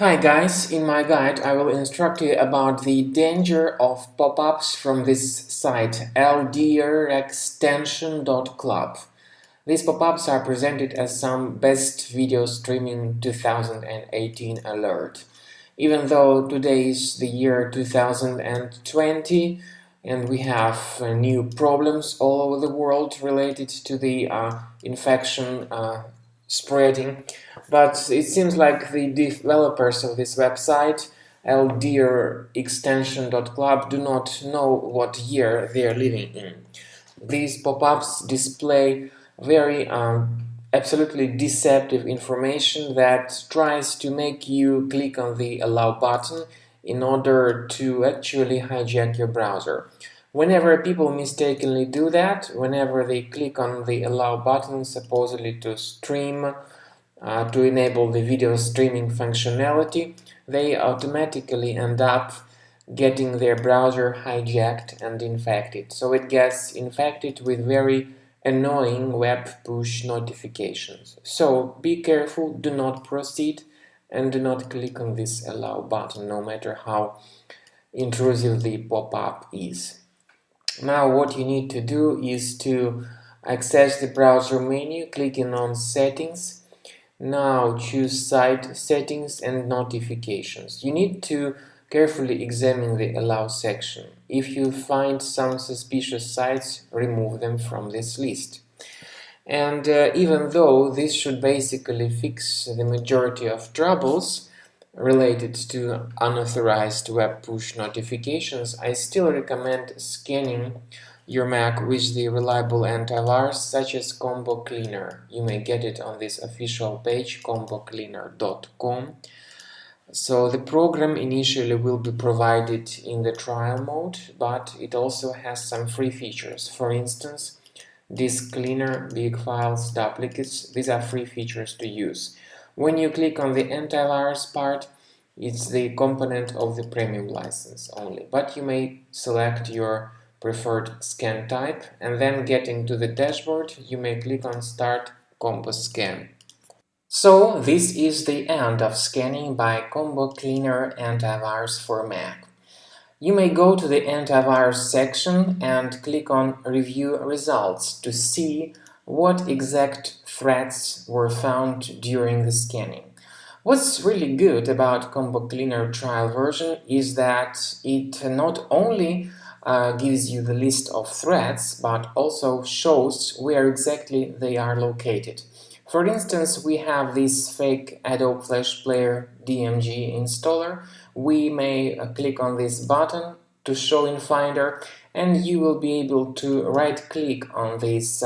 Hi guys, in my guide I will instruct you about the danger of pop-ups from this site Ldierextention.club. These pop-ups are presented as some best video streaming 2018 alert. Even though today is the year 2020 and we have new problems all over the world related to the infection spreading, but it seems like the developers of this website, Ldierextention.club, do not know what year they are living in. These pop-ups display very absolutely deceptive information that tries to make you click on the allow button in order to actually hijack your browser. Whenever people mistakenly do that, whenever they click on the allow button supposedly to stream, to enable the video streaming functionality, they automatically end up getting their browser hijacked and infected. So it gets infected with very annoying web push notifications. So be careful, do not proceed, and do not click on this allow button, no matter how intrusive the pop-up is. Now what you need to do is to access the browser menu, clicking on settings. Now choose site settings and notifications. You need to carefully examine the allow section. If you find some suspicious sites, remove them from this list. And even though this should basically fix the majority of troubles related to unauthorized web push notifications, I still recommend scanning your Mac with the reliable antivirus such as Combo Cleaner. You may get it on this official page, combocleaner.com. So the program initially will be provided in the trial mode, but it also has some free features. For instance, disk cleaner, big files, duplicates, these are free features to use. When you click on the antivirus part, it's the component of the premium license only, but you may select your preferred scan type, and then getting to the dashboard, you may click on Start Combo Scan. So this is the end of scanning by Combo Cleaner Antivirus for Mac. You may go to the antivirus section and click on Review Results to see what exact threats were found during the scanning. What's really good about Combo Cleaner trial version is that it not only gives you the list of threats, but also shows where exactly they are located. For instance, we have this fake Adobe Flash Player DMG installer. We may click on this button to show in Finder, and you will be able to right-click on this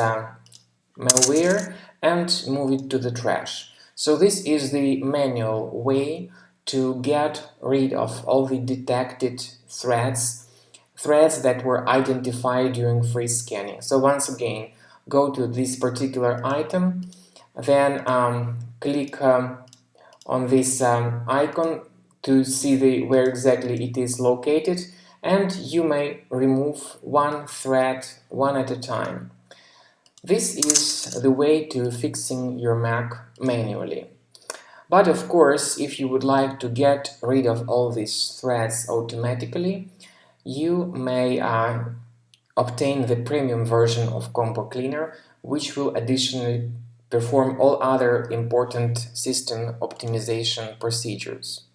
malware and move it to the trash. So this is the manual way to get rid of all the detected threats that were identified during free scanning. So once again, go to this particular item, then click on this icon to see where exactly it is located, and you may remove one thread one at a time. This is the way to fixing your Mac manually. But of course, if you would like to get rid of all these threads automatically, you may obtain the premium version of Combo Cleaner, which will additionally perform all other important system optimization procedures.